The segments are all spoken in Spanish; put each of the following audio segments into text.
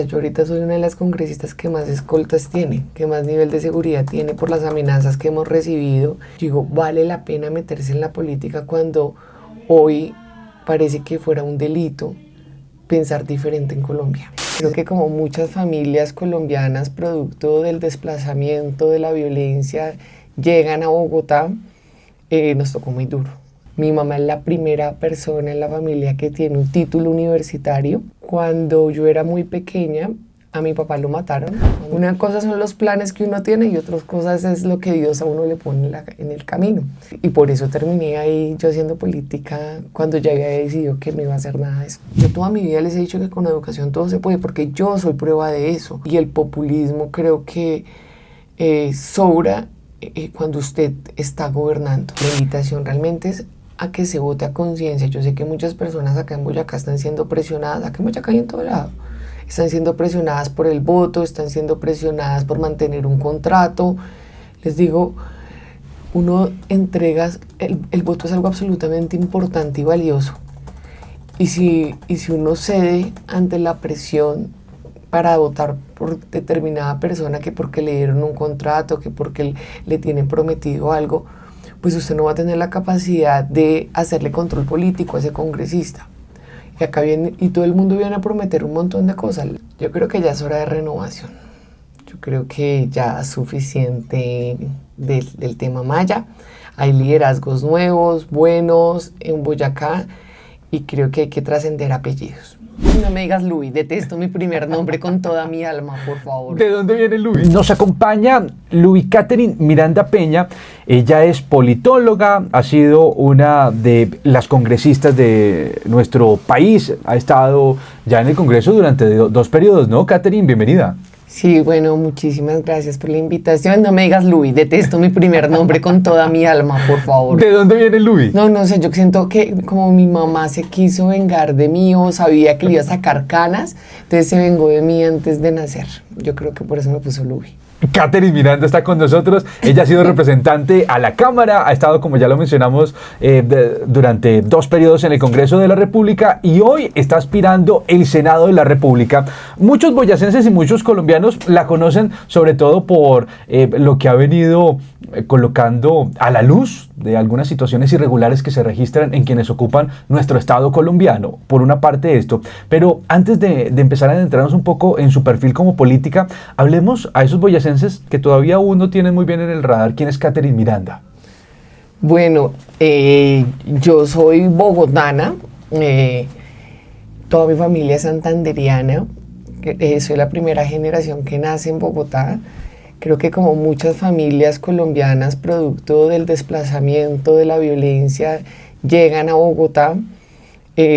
Yo ahorita soy una de las congresistas que más escoltas tiene, que más nivel de seguridad tiene por las amenazas que hemos recibido. Digo, vale la pena meterse en la política cuando hoy parece que fuera un delito pensar diferente en Colombia. Creo que como muchas familias colombianas, producto del desplazamiento, de la violencia, llegan a Bogotá, nos tocó muy duro. Mi mamá es la primera persona en la familia que tiene un título universitario. Cuando yo era muy pequeña, a mi papá lo mataron. Una cosa son los planes que uno tiene y otras cosas es lo que Dios a uno le pone en el camino. Y por eso terminé ahí yo haciendo política cuando ya había decidido que no iba a hacer nada de eso. Yo toda mi vida les he dicho que con educación todo se puede porque yo soy prueba de eso. Y el populismo creo que sobra cuando usted está gobernando. La invitación realmente es a que se vote a conciencia. Yo sé que muchas personas acá en Boyacá están siendo presionadas, acá en Boyacá y en todo lado, están siendo presionadas por el voto, están siendo presionadas por mantener un contrato. Les digo, uno entrega, el voto es algo absolutamente importante y valioso. Y si uno cede ante la presión para votar por determinada persona, que porque le dieron un contrato, que porque le tienen prometido algo, pues usted no va a tener la capacidad de hacerle control político a ese congresista. Y acá viene, y todo el mundo viene a prometer un montón de cosas. Yo creo que ya es hora de renovación. Yo creo que ya es suficiente del tema maya. Hay liderazgos nuevos, buenos en Boyacá, y creo que hay que trascender apellidos. No me digas Luis, detesto mi primer nombre con toda mi alma, por favor. ¿De dónde viene Luis? Nos acompaña Luis Catherine Miranda Peña. Ella es politóloga, ha sido una de las congresistas de nuestro país, ha estado ya en el Congreso durante dos periodos, ¿no? Catherine, bienvenida. Sí, bueno, muchísimas gracias por la invitación. No me digas Luis, detesto mi primer nombre con toda mi alma, por favor. ¿De dónde viene Luis? No sé, yo siento que como mi mamá se quiso vengar de mí o sabía que le iba a sacar canas, entonces se vengó de mí antes de nacer. Yo creo que por eso me puso Luis. Catherine Miranda está con nosotros. Ella ha sido representante a la Cámara, ha estado, como ya lo mencionamos, durante dos periodos en el Congreso de la República y hoy está aspirando el Senado de la República. Muchos boyacenses y muchos colombianos la conocen sobre todo por lo que ha venido colocando a la luz de algunas situaciones irregulares que se registran en quienes ocupan nuestro Estado colombiano. Por una parte esto, pero antes de empezar a adentrarnos un poco en su perfil como política, hablemos a esos boyacenses que todavía aún no tienen muy bien en el radar. ¿Quién es Catherine Miranda? Bueno, yo soy bogotana, toda mi familia es santanderiana, soy la primera generación que nace en Bogotá. Creo que como muchas familias colombianas, producto del desplazamiento, de la violencia, llegan a Bogotá,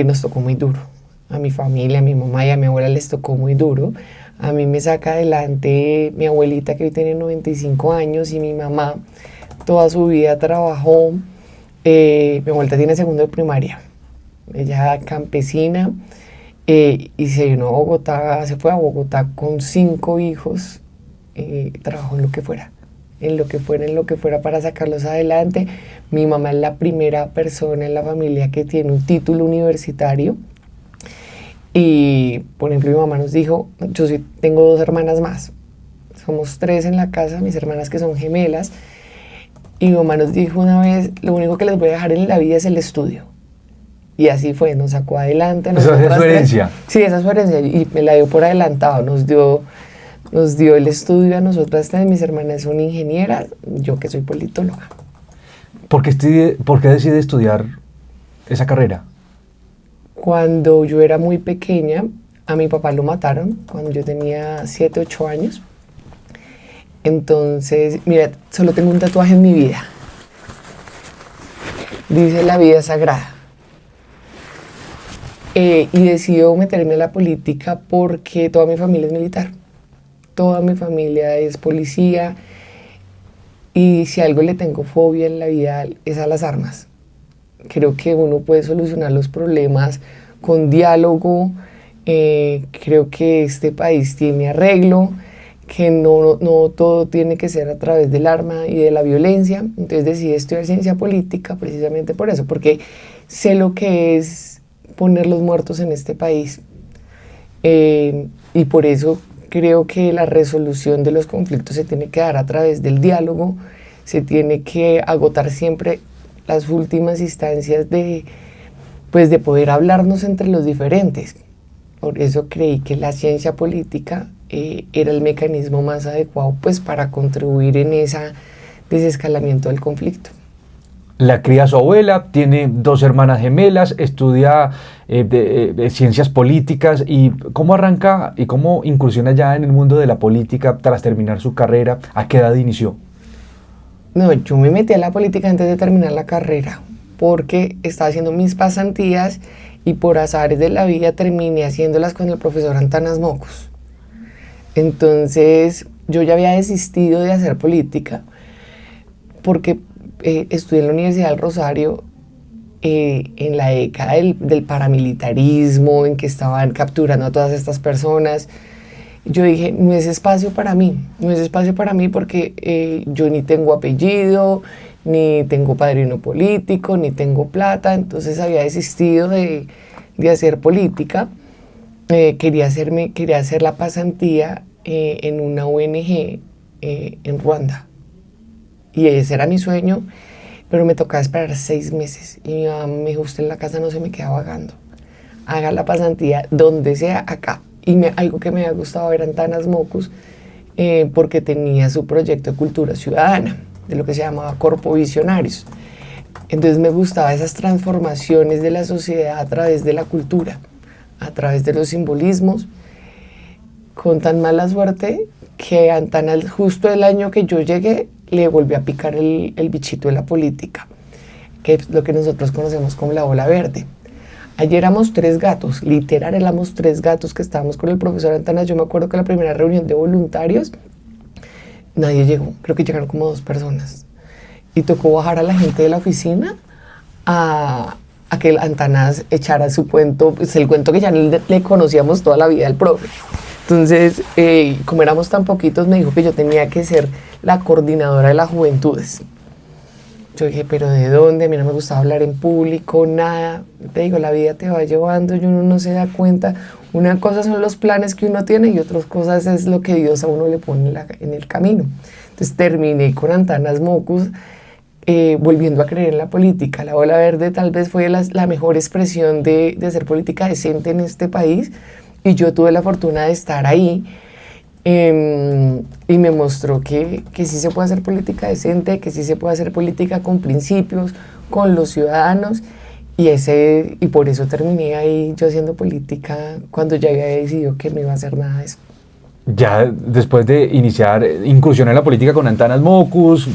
nos tocó muy duro. A mi familia, a mi mamá y a mi abuela les tocó muy duro. A mí me saca adelante mi abuelita, que hoy tiene 95 años, y mi mamá toda su vida trabajó. Mi abuelita tiene segundo de primaria. Ella campesina, y se vino a Bogotá, se fue a Bogotá con 5 hijos. Trabajó en lo que fuera para sacarlos adelante. Mi mamá es la primera persona en la familia que tiene un título universitario. Y, por ejemplo, mi mamá nos dijo, yo sí tengo 2 hermanas más. Somos 3 en la casa, mis hermanas que son gemelas. Y mi mamá nos dijo una vez, lo único que les voy a dejar en la vida es el estudio. Y así fue, nos sacó adelante. ¿Esa es su herencia? Sí, esa es su herencia. Y me la dio por adelantado, nos dio el estudio a nosotras. Mis hermanas son ingenieras, yo que soy politóloga. ¿Por qué decide estudiar esa carrera? Cuando yo era muy pequeña, a mi papá lo mataron cuando yo tenía 7, 8 años. Entonces, mira, solo tengo un tatuaje en mi vida. Dice la vida sagrada. Y decido meterme a la política porque toda mi familia es militar. Toda mi familia es policía. Y si algo le tengo fobia en la vida es a las armas. Creo que uno puede solucionar los problemas con diálogo. Creo que este país tiene arreglo, que no todo tiene que ser a través del arma y de la violencia. Entonces decidí estudiar ciencia política precisamente por eso, porque sé lo que es poner los muertos en este país. y por eso creo que la resolución de los conflictos se tiene que dar a través del diálogo, se tiene que agotar siempre las últimas instancias de, pues, de poder hablarnos entre los diferentes. Por eso creí que la ciencia política era el mecanismo más adecuado, pues, para contribuir en ese desescalamiento del conflicto. La cría su abuela, tiene 2 hermanas gemelas, estudia ciencias políticas. ¿Y cómo arranca y cómo incursiona ya en el mundo de la política tras terminar su carrera? ¿A qué edad inició? No, yo me metí a la política antes de terminar la carrera, porque estaba haciendo mis pasantías y por azares de la vida terminé haciéndolas con el profesor Antanas Mocus. Entonces yo ya había desistido de hacer política porque estudié en la Universidad del Rosario en la década del paramilitarismo, en que estaban capturando a todas estas personas. Yo dije, no es espacio para mí, no es espacio para mí porque yo ni tengo apellido, ni tengo padrino político, ni tengo plata, entonces había desistido de hacer política. Quería hacer la pasantía en una ONG en Ruanda. Y ese era mi sueño, pero me tocaba esperar 6 meses. Y mi mamá me dijo, usted en la casa no se me queda vagando. Haga la pasantía donde sea, acá. Y algo que me había gustado era Antanas Mocus, porque tenía su proyecto de cultura ciudadana, de lo que se llamaba Corpo Visionarios. Entonces me gustaban esas transformaciones de la sociedad a través de la cultura, a través de los simbolismos, con tan mala suerte que a Antanas, justo el año que yo llegué, le volvió a picar el bichito de la política, que es lo que nosotros conocemos como la bola verde. Ayer éramos 3 gatos, literal éramos 3 gatos que estábamos con el profesor Antanas. Yo me acuerdo que la primera reunión de voluntarios, nadie llegó, creo que llegaron como 2 personas. Y tocó bajar a la gente de la oficina a que Antanas echara su cuento, pues el cuento que ya le conocíamos toda la vida al profe. Entonces, como éramos tan poquitos, me dijo que yo tenía que ser la coordinadora de las juventudes. Yo dije, ¿pero de dónde? A mí no me gustaba hablar en público, nada. Te digo, la vida te va llevando y uno no se da cuenta. Una cosa son los planes que uno tiene y otras cosas es lo que Dios a uno le pone en el camino. Entonces terminé con Antanas Mocus, volviendo a creer en la política. La bola verde tal vez fue la mejor expresión de hacer política decente en este país y yo tuve la fortuna de estar ahí. Y me mostró que sí se puede hacer política decente, que sí se puede hacer política con principios, con los ciudadanos, y por eso terminé ahí yo haciendo política cuando ya había decidido que no iba a hacer nada de eso. Ya después de iniciar, incursionar en la política con Antanas Mocus,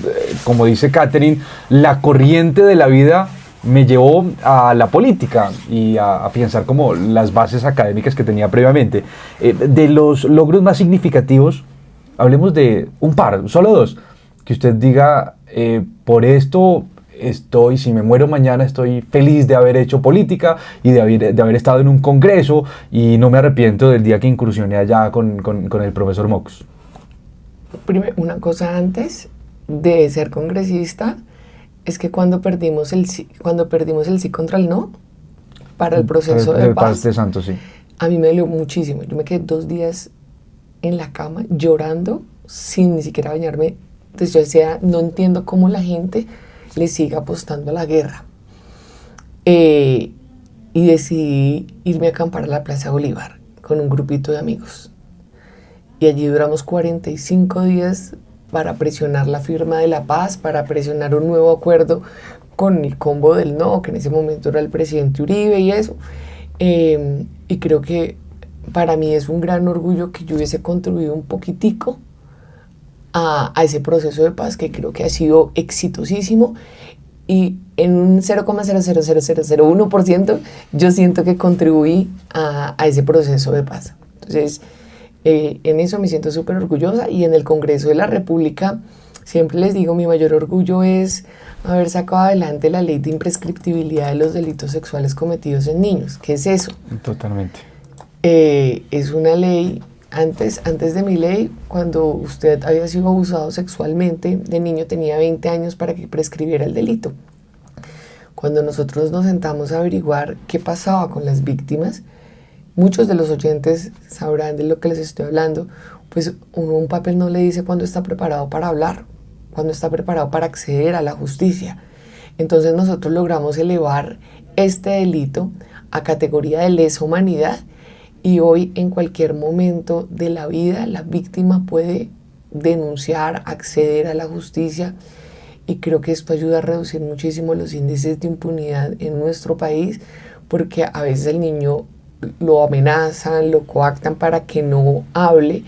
como dice Catherine, la corriente de la vida me llevó a la política y a pensar como las bases académicas que tenía previamente. De los logros más significativos, hablemos de un par, solo 2, que usted diga, por esto si me muero mañana, estoy feliz de haber hecho política y de haber estado en un congreso y no me arrepiento del día que incursioné allá con el profesor Mocus. Primero, una cosa antes de ser congresista, es que cuando perdimos el sí contra el no, para el proceso de paz de Santos, sí. A mí me dolió muchísimo. Yo me quedé 2 días en la cama llorando sin ni siquiera bañarme. Entonces yo decía, no entiendo cómo la gente le sigue apostando a la guerra. Y decidí irme a acampar a la Plaza Bolívar con un grupito de amigos. Y allí duramos 45 días para presionar la firma de la paz, para presionar un nuevo acuerdo con el combo del no, que en ese momento era el presidente Uribe y eso. Y creo que para mí es un gran orgullo que yo hubiese contribuido un poquitico a ese proceso de paz, que creo que ha sido exitosísimo. Y en un 0,00001% yo siento que contribuí a ese proceso de paz. Entonces, en eso me siento súper orgullosa, y en el Congreso de la República siempre les digo, mi mayor orgullo es haber sacado adelante la ley de imprescriptibilidad de los delitos sexuales cometidos en niños. ¿Qué es eso? Totalmente. Es una ley, antes de mi ley, cuando usted había sido abusado sexualmente de niño, tenía 20 años para que prescribiera el delito. Cuando nosotros nos sentamos a averiguar qué pasaba con las víctimas, muchos de los oyentes sabrán de lo que les estoy hablando, pues uno un papel no le dice cuándo está preparado para hablar, cuándo está preparado para acceder a la justicia. Entonces nosotros logramos elevar este delito a categoría de lesa humanidad y hoy en cualquier momento de la vida la víctima puede denunciar, acceder a la justicia, y creo que esto ayuda a reducir muchísimo los índices de impunidad en nuestro país, porque a veces el niño lo amenazan, lo coactan para que no hable,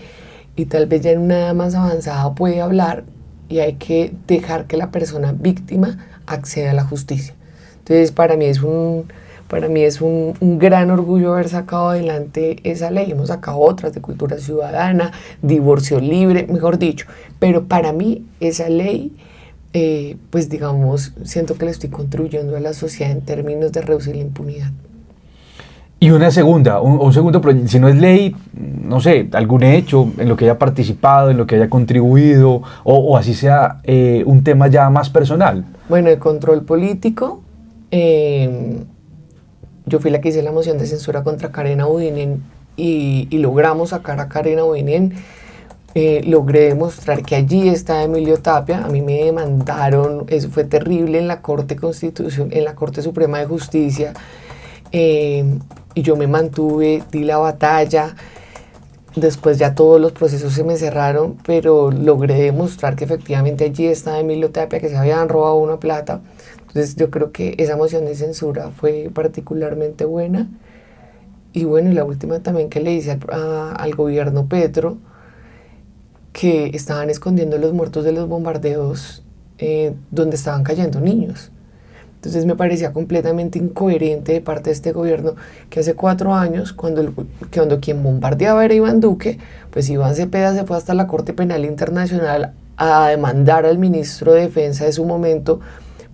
y tal vez ya en una edad más avanzada puede hablar, y hay que dejar que la persona víctima acceda a la justicia. Entonces para mí es un gran orgullo haber sacado adelante esa ley. Hemos sacado otras de cultura ciudadana, divorcio libre, mejor dicho, pero para mí esa ley, pues digamos, siento que le estoy contribuyendo a la sociedad en términos de reducir la impunidad. Y un segundo proyecto, si no es ley, no sé, algún hecho en lo que haya participado, en lo que haya contribuido, o así sea un tema ya más personal. Bueno, el control político, yo fui la que hice la moción de censura contra Karen Abudinen y logramos sacar a Karen Abudinen. Logré demostrar que allí está Emilio Tapia. A mí me demandaron, eso fue terrible en la Corte Suprema de Justicia, y yo me mantuve, di la batalla. Después ya todos los procesos se me cerraron, pero logré demostrar que efectivamente allí está Emilio Tapia, que se habían robado una plata. Entonces yo creo que esa moción de censura fue particularmente buena. Y bueno, y la última también que le hice al gobierno Petro, que estaban escondiendo los muertos de los bombardeos donde estaban cayendo niños. Entonces me parecía completamente incoherente de parte de este gobierno que hace 4 años, cuando quien bombardeaba era Iván Duque, pues Iván Cepeda se fue hasta la Corte Penal Internacional a demandar al ministro de Defensa de su momento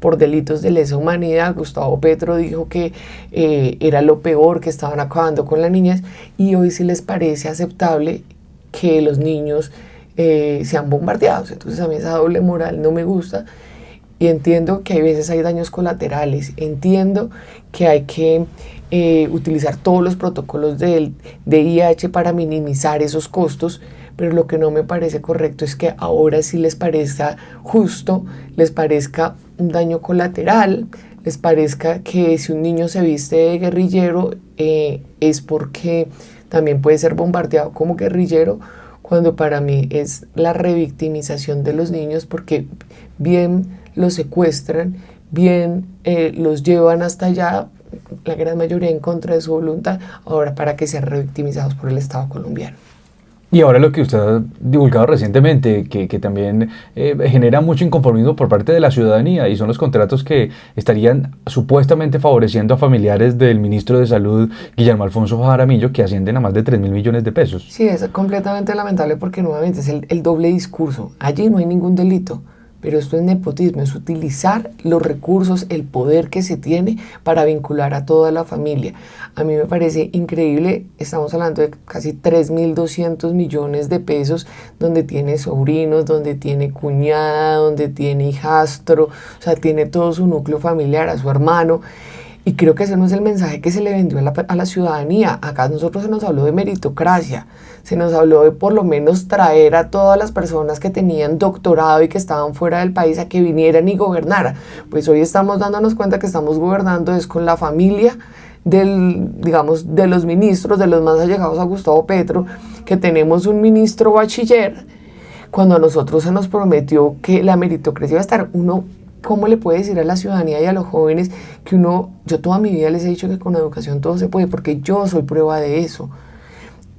por delitos de lesa humanidad. Gustavo Petro dijo que era lo peor, que estaban acabando con las niñas, y hoy sí les parece aceptable que los niños sean bombardeados. Entonces a mí esa doble moral no me gusta, y entiendo que a veces hay daños colaterales, entiendo que hay que utilizar todos los protocolos de IH para minimizar esos costos, pero lo que no me parece correcto es que ahora sí les parezca justo, les parezca un daño colateral, les parezca que si un niño se viste de guerrillero es porque también puede ser bombardeado como guerrillero, cuando para mí es la revictimización de los niños, porque bien los secuestran, bien los llevan hasta allá, la gran mayoría en contra de su voluntad, ahora para que sean revictimizados por el Estado colombiano. Y ahora lo que usted ha divulgado recientemente, que también genera mucho inconformismo por parte de la ciudadanía, y son los contratos que estarían supuestamente favoreciendo a familiares del ministro de Salud, Guillermo Alfonso Jaramillo, que ascienden a más de 3.000 millones de pesos. Sí, es completamente lamentable, porque nuevamente es el doble discurso. Allí no hay ningún delito, pero esto es nepotismo, es utilizar los recursos, el poder que se tiene para vincular a toda la familia. A mí me parece increíble, estamos hablando de casi 3.200 millones de pesos, donde tiene sobrinos, donde tiene cuñada, donde tiene hijastro, o sea, tiene todo su núcleo familiar, a su hermano. Y creo que ese no es el mensaje que se le vendió a la ciudadanía. Acá a nosotros se nos habló de meritocracia, se nos habló de por lo menos traer a todas las personas que tenían doctorado y que estaban fuera del país a que vinieran y gobernaran. Pues hoy estamos dándonos cuenta que estamos gobernando es con la familia digamos, de los ministros, de los más allegados a Gustavo Petro, que tenemos un ministro bachiller, cuando a nosotros se nos prometió que la meritocracia iba a estar. ¿Cómo le puede decir a la ciudadanía y a los jóvenes que yo toda mi vida les he dicho que con educación todo se puede, porque yo soy prueba de eso?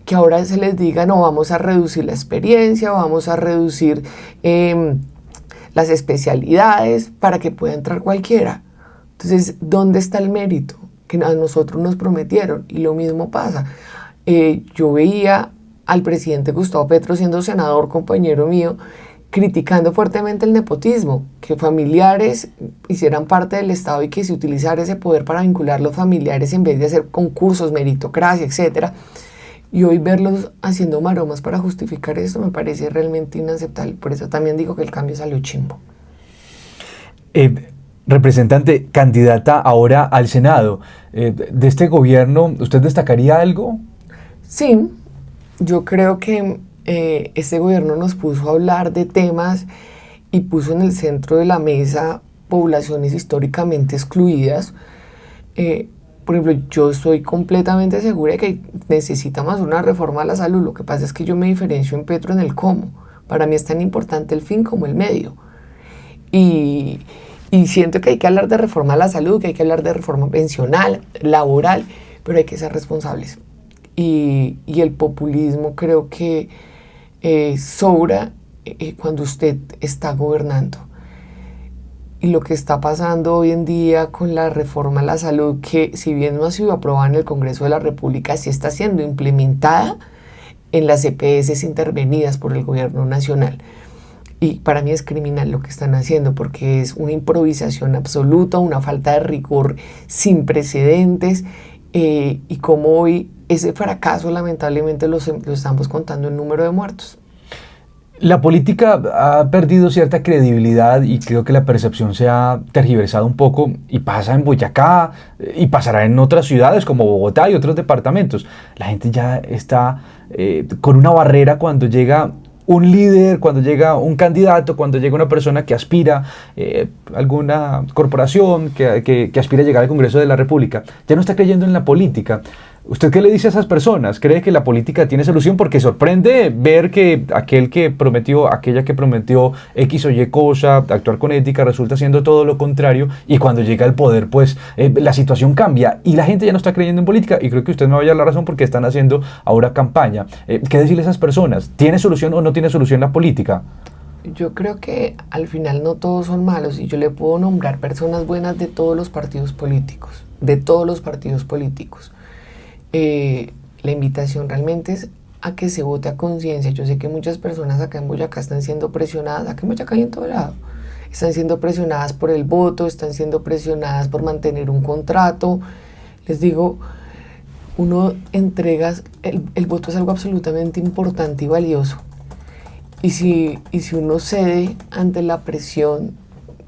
Que ahora se les diga, no, vamos a reducir la experiencia, vamos a reducir las especialidades para que pueda entrar cualquiera. Entonces, ¿dónde está el mérito que a nosotros nos prometieron? Y lo mismo pasa. Yo veía al presidente Gustavo Petro, siendo senador, compañero mío, criticando fuertemente el nepotismo, que familiares hicieran parte del Estado y que se utilizara ese poder para vincular los familiares en vez de hacer concursos, meritocracia, etc. Y hoy verlos haciendo maromas para justificar esto me parece realmente inaceptable. Por eso también digo que el cambio salió chimbo. Representante, candidata ahora al Senado, de este gobierno, ¿usted destacaría algo? Sí, yo creo que este gobierno nos puso a hablar de temas y puso en el centro de la mesa poblaciones históricamente excluidas. Por ejemplo, yo estoy completamente segura de que necesitamos una reforma a la salud. Lo que pasa es que yo me diferencio en Petro en el cómo. Para mí es tan importante el fin como el medio. Y, y siento que hay que hablar de reforma a la salud, que hay que hablar de reforma pensional, laboral, pero hay que ser responsables. Y el populismo creo que sobra cuando usted está gobernando. Y lo que está pasando hoy en día con la reforma a la salud, que si bien no ha sido aprobada en el Congreso de la República, sí está siendo implementada en las EPS intervenidas por el gobierno nacional. Y para mí es criminal lo que están haciendo, porque es una improvisación absoluta, una falta de rigor sin precedentes, y como hoy ese fracaso lamentablemente lo estamos contando en número de muertos. La política ha perdido cierta credibilidad y creo que la percepción se ha tergiversado un poco y pasa en Boyacá y pasará en otras ciudades como Bogotá y otros departamentos. La gente ya está con una barrera cuando llega un líder, cuando llega un candidato, cuando llega una persona que aspira a alguna corporación, que aspira a llegar al Congreso de la República. Ya no está creyendo en la política. ¿Usted qué le dice a esas personas? ¿Cree que la política tiene solución? Porque sorprende ver que aquella que prometió X o Y cosa, actuar con ética, resulta siendo todo lo contrario y cuando llega al poder, pues la situación cambia y la gente ya no está creyendo en política y creo que usted me va a dar la razón porque están haciendo ahora campaña. ¿Qué decirle a esas personas? ¿Tiene solución o no tiene solución la política? Yo creo que al final no todos son malos y yo le puedo nombrar personas buenas de todos los partidos políticos, La invitación realmente es a que se vote a conciencia. Yo sé que muchas personas acá en Boyacá están siendo presionadas, acá en Boyacá y en todo lado, están siendo presionadas por el voto, están siendo presionadas por mantener un contrato. Les digo, el voto es algo absolutamente importante y valioso. Y si uno cede ante la presión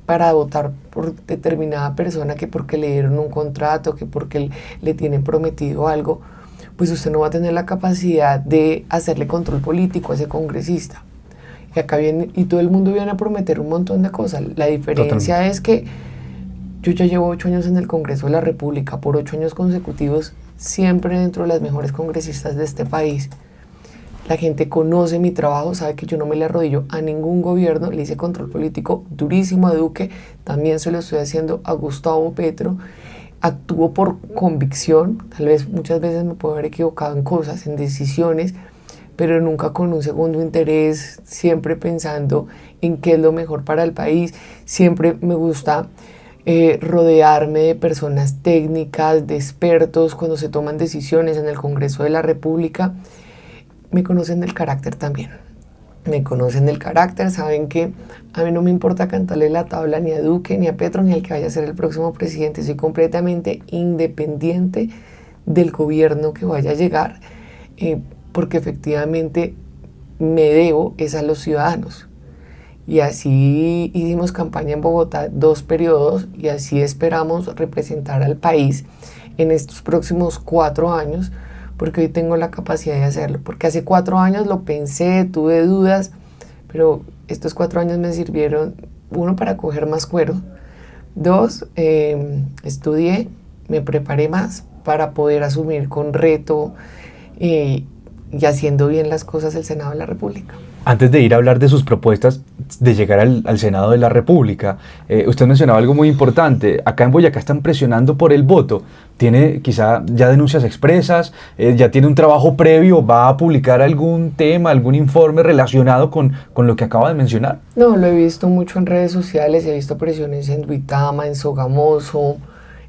para votar por determinada persona, que porque le dieron un contrato, que porque le tienen prometido algo, pues usted no va a tener la capacidad de hacerle control político a ese congresista. Y acá viene, y todo el mundo viene a prometer un montón de cosas. La diferencia Totalmente. Es que yo ya llevo 8 años en el Congreso de la República, por 8 años consecutivos, siempre dentro de las mejores congresistas de este país. La gente conoce mi trabajo, sabe que yo no me le arrodillo a ningún gobierno, le hice control político durísimo a Duque, también se lo estoy haciendo a Gustavo Petro, actúo por convicción, tal vez muchas veces me puedo haber equivocado en cosas, en decisiones, pero nunca con un segundo interés, siempre pensando en qué es lo mejor para el país, siempre me gusta rodearme de personas técnicas, de expertos, cuando se toman decisiones en el Congreso de la República. Me conocen del carácter también. Me conocen del carácter, saben que a mí no me importa cantarle la tabla ni a Duque, ni a Petro, ni al que vaya a ser el próximo presidente. Soy completamente independiente del gobierno que vaya a llegar, porque efectivamente me debo es a los ciudadanos. Y así hicimos campaña en Bogotá 2 periodos y así esperamos representar al país en estos próximos 4 años, porque hoy tengo la capacidad de hacerlo, porque hace 4 años lo pensé, tuve dudas, pero estos 4 años me sirvieron, 1, para coger más cuero, 2, estudié, me preparé más para poder asumir con reto y haciendo bien las cosas el Senado de la República. Antes de ir a hablar de sus propuestas de llegar al Senado de la República, usted mencionaba algo muy importante. Acá en Boyacá están presionando por el voto. ¿Tiene quizá ya denuncias expresas? ¿Ya tiene un trabajo previo? ¿Va a publicar algún tema, algún informe relacionado con lo que acaba de mencionar? No, lo he visto mucho en redes sociales. He visto presiones en Duitama, en Sogamoso,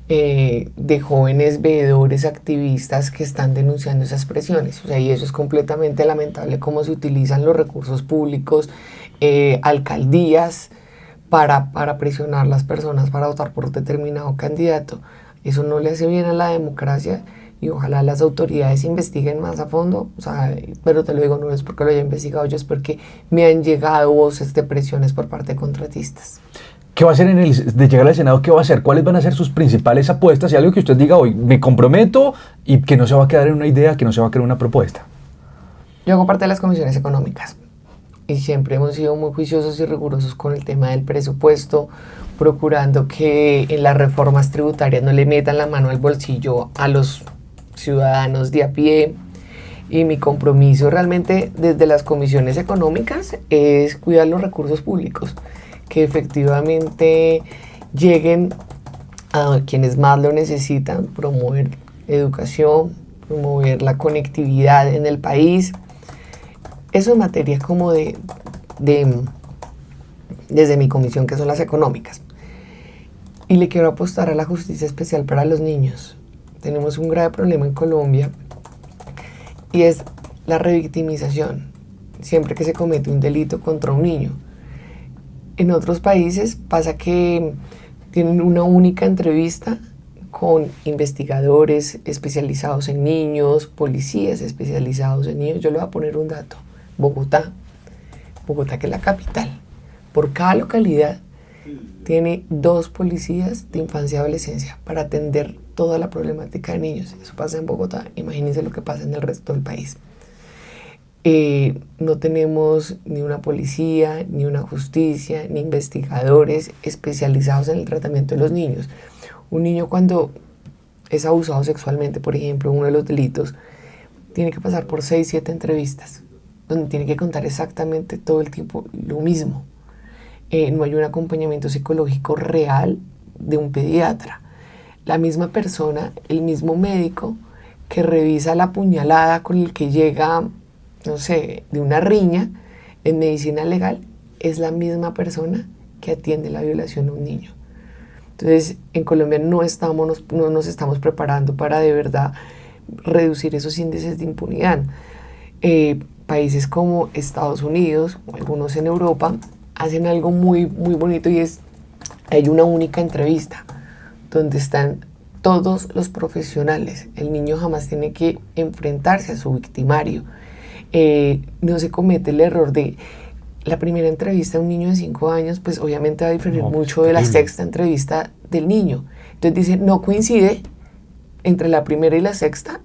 de jóvenes veedores, activistas que están denunciando esas presiones. O sea, y eso es completamente lamentable, cómo se utilizan los recursos públicos, alcaldías, para presionar a las personas para votar por determinado candidato. Eso no le hace bien a la democracia y ojalá las autoridades investiguen más a fondo. O sea, pero te lo digo, no es porque lo haya investigado yo, es porque me han llegado voces de presiones por parte de contratistas. ¿Qué va a hacer de llegar al Senado? ¿Qué va a hacer? ¿Cuáles van a ser sus principales apuestas? Y algo que usted diga hoy, me comprometo y que no se va a quedar en una idea, que no se va a quedar en una propuesta. Yo hago parte de las comisiones económicas y siempre hemos sido muy juiciosos y rigurosos con el tema del presupuesto, procurando que en las reformas tributarias no le metan la mano al bolsillo a los ciudadanos de a pie. Y mi compromiso realmente desde las comisiones económicas es cuidar los recursos públicos, que efectivamente lleguen a quienes más lo necesitan, promover educación, promover la conectividad en el país. Eso en materia como desde mi comisión, que son las económicas. Y le quiero apostar a la justicia especial para los niños. Tenemos un grave problema en Colombia y es la revictimización, siempre que se comete un delito contra un niño. En otros países pasa que tienen una única entrevista con investigadores especializados en niños, policías especializados en niños. Yo le voy a poner un dato. Bogotá, que es la capital, por cada localidad tiene 2 policías de infancia y adolescencia para atender toda la problemática de niños. Eso pasa en Bogotá, imagínense lo que pasa en el resto del país. No tenemos ni una policía, ni una justicia, ni investigadores especializados en el tratamiento de los niños. Un niño cuando es abusado sexualmente, por ejemplo, uno de los delitos, tiene que pasar por 6, 7 entrevistas, donde tiene que contar exactamente todo el tiempo lo mismo. No hay un acompañamiento psicológico real de un pediatra. La misma persona, el mismo médico que revisa la puñalada con el que llega, no sé, de una riña en medicina legal, es la misma persona que atiende la violación a un niño. Entonces, en Colombia no nos estamos preparando para de verdad reducir esos índices de impunidad. Países como Estados Unidos o algunos en Europa hacen algo muy, muy bonito y hay una única entrevista donde están todos los profesionales. El niño jamás tiene que enfrentarse a su victimario. No se comete el error de la primera entrevista de un niño de 5 años, pues obviamente va a diferir mucho de la sexta entrevista del niño. Entonces dice, no coincide entre la primera y la sexta,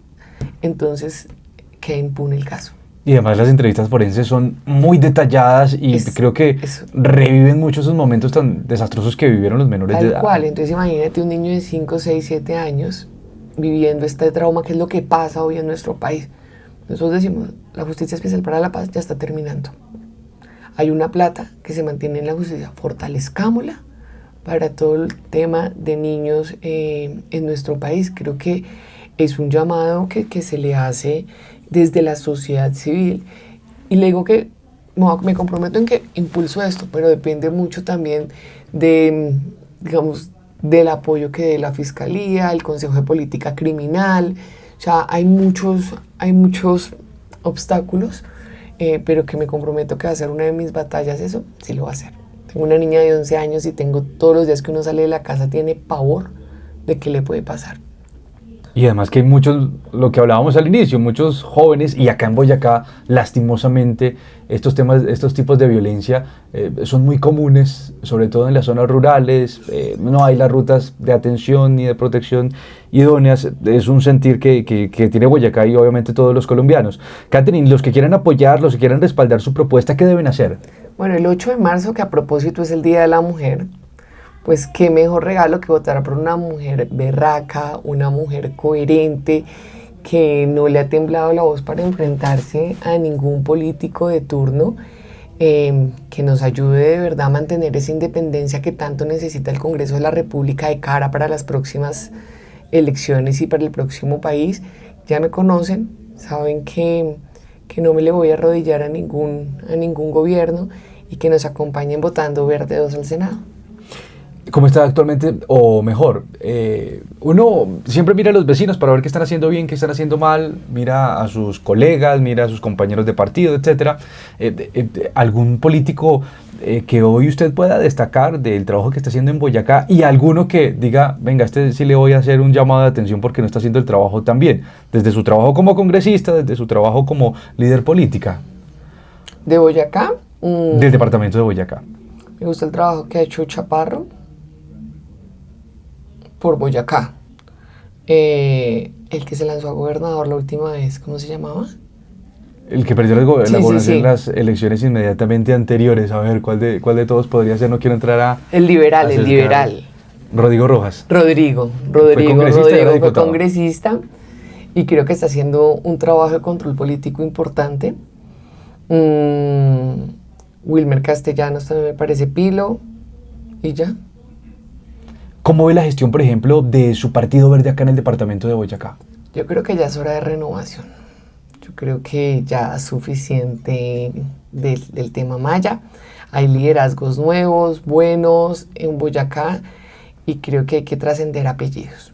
entonces queda impune el caso. Y además las entrevistas forenses son muy detalladas y creo que reviven mucho esos momentos tan desastrosos que vivieron los menores de edad. Tal cual, entonces imagínate un niño de 5, 6, 7 años viviendo este trauma, que es lo que pasa hoy en nuestro país. Nosotros decimos, la Justicia Especial para la Paz ya está terminando. Hay una plata que se mantiene en la justicia, fortalezcámosla para todo el tema de niños en nuestro país. Creo que es un llamado que se le hace desde la sociedad civil. Y le digo que me comprometo en que impulso esto, pero depende mucho también de, digamos, del apoyo que dé la Fiscalía, el Consejo de Política Criminal. O sea, hay muchos obstáculos, pero que me comprometo que va a ser una de mis batallas, eso sí lo va a hacer. Tengo una niña de 11 años y tengo todos los días que uno sale de la casa, tiene pavor de qué le puede pasar. Y además que hay muchos, lo que hablábamos al inicio, muchos jóvenes, y acá en Boyacá, lastimosamente, estos tipos de violencia son muy comunes, sobre todo en las zonas rurales. No hay las rutas de atención ni de protección idóneas. Es un sentir que tiene Boyacá y obviamente todos los colombianos. Katherine, los que quieran apoyar, los que quieran respaldar su propuesta, ¿qué deben hacer? Bueno, el 8 de marzo, que a propósito es el Día de la Mujer, pues qué mejor regalo que votar por una mujer berraca, una mujer coherente, que no le ha temblado la voz para enfrentarse a ningún político de turno, que nos ayude de verdad a mantener esa independencia que tanto necesita el Congreso de la República de cara para las próximas elecciones y para el próximo país. Ya me conocen, saben que no me le voy a arrodillar a ningún gobierno y que nos acompañen votando Verde 2 al Senado. ¿Cómo está actualmente? O mejor, uno siempre mira a los vecinos para ver qué están haciendo bien, qué están haciendo mal, mira a sus colegas, mira a sus compañeros de partido, etc. ¿Algún político que hoy usted pueda destacar del trabajo que está haciendo en Boyacá y alguno que diga, venga, este sí le voy a hacer un llamado de atención porque no está haciendo el trabajo tan bien, desde su trabajo como congresista, desde su trabajo como líder política? ¿De Boyacá? Del departamento de Boyacá. Me gusta el trabajo que ha hecho Chaparro por Boyacá. El que se lanzó a gobernador la última vez, ¿cómo se llamaba? El que perdió la gobernación sí. en las elecciones inmediatamente anteriores. A ver, ¿cuál de todos podría ser? No quiero entrar a... El liberal. Rodrigo Rojas. Rodrigo fue congresista y creo que está haciendo un trabajo de control político importante. Wilmer Castellanos también me parece pilo y ya. ¿Cómo ve la gestión, por ejemplo, de su Partido Verde acá en el departamento de Boyacá? Yo creo que ya es hora de renovación. Yo creo que ya es suficiente del tema maya. Hay liderazgos nuevos, buenos en Boyacá y creo que hay que trascender apellidos.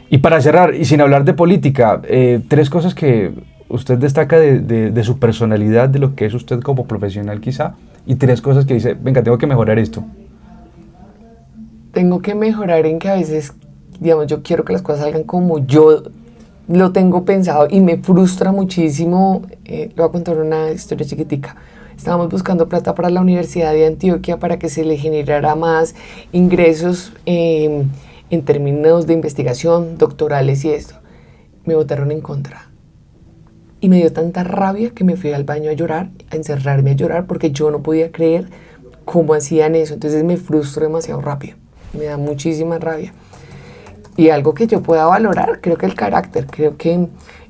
Y para cerrar, y sin hablar de política, 3 cosas que usted destaca de su personalidad, de lo que es usted como profesional quizá, y 3 cosas que dice, venga, tengo que mejorar esto. Tengo que mejorar en que a veces, digamos, yo quiero que las cosas salgan como yo lo tengo pensado y me frustra muchísimo. Le voy a contar una historia chiquitica. Estábamos buscando plata para la Universidad de Antioquia para que se le generara más ingresos en términos de investigación, doctorales y esto. Me votaron en contra. Y me dio tanta rabia que me fui al baño a llorar, a encerrarme a llorar, porque yo no podía creer cómo hacían eso. Entonces me frustro demasiado rápido. Me da muchísima rabia. Y algo que yo pueda valorar, creo que el carácter. Creo que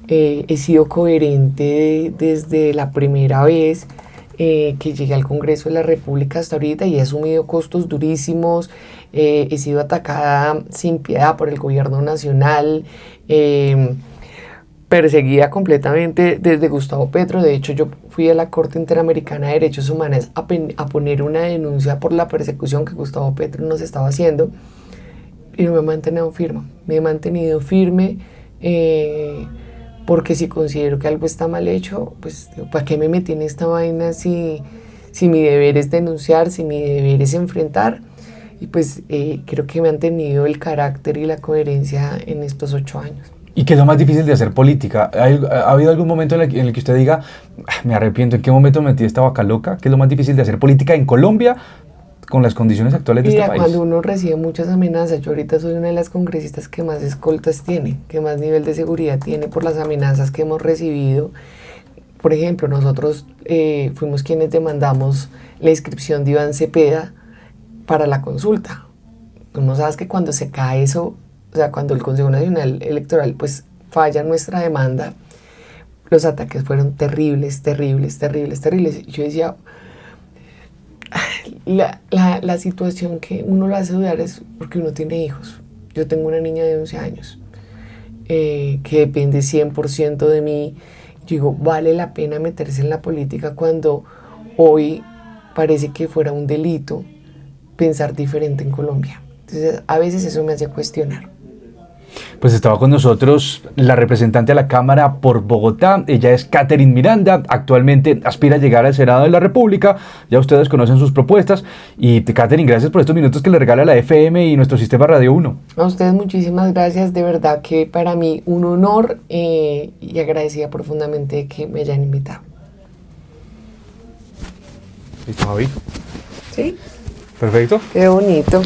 he sido coherente desde la primera vez que llegué al Congreso de la República hasta ahorita y he asumido costos durísimos. He sido atacada sin piedad por el gobierno nacional, perseguida completamente desde Gustavo Petro. De hecho, yo fui a la Corte Interamericana de Derechos Humanos a poner una denuncia por la persecución que Gustavo Petro nos estaba haciendo y no me he mantenido firme. Me he mantenido firme porque si considero que algo está mal hecho, pues ¿para qué me metí en esta vaina si mi deber es denunciar, si mi deber es enfrentar? Y pues creo que me han tenido el carácter y la coherencia en estos 8 años. ¿Y qué es lo más difícil de hacer política? ¿Ha habido algún momento en el que usted diga, me arrepiento, ¿en qué momento me metí esta vaca loca? ¿Qué es lo más difícil de hacer política en Colombia con las condiciones actuales de este país? Cuando uno recibe muchas amenazas, yo ahorita soy una de las congresistas que más escoltas tiene, que más nivel de seguridad tiene por las amenazas que hemos recibido. Por ejemplo, nosotros fuimos quienes demandamos la inscripción de Iván Cepeda para la consulta. Tú no sabes que cuando se cae eso, o sea, cuando el Consejo Nacional Electoral pues falla nuestra demanda, los ataques fueron terribles. Y yo decía, la situación que uno lo hace dudar es porque uno tiene hijos. Yo tengo una niña de 11 años que depende 100% de mí. Yo digo, vale la pena meterse en la política cuando hoy parece que fuera un delito pensar diferente en Colombia. Entonces, a veces eso me hace cuestionar. Pues estaba con nosotros la representante a la Cámara por Bogotá. Ella es Catherine Miranda. Actualmente aspira a llegar al Senado de la República. Ya ustedes conocen sus propuestas. Y Catherine, gracias por estos minutos que le regala la FM y nuestro sistema Radio 1. A ustedes muchísimas gracias. De verdad que para mí un honor y agradecida profundamente que me hayan invitado. ¿Listo, Javi? Sí. Perfecto. Qué bonito.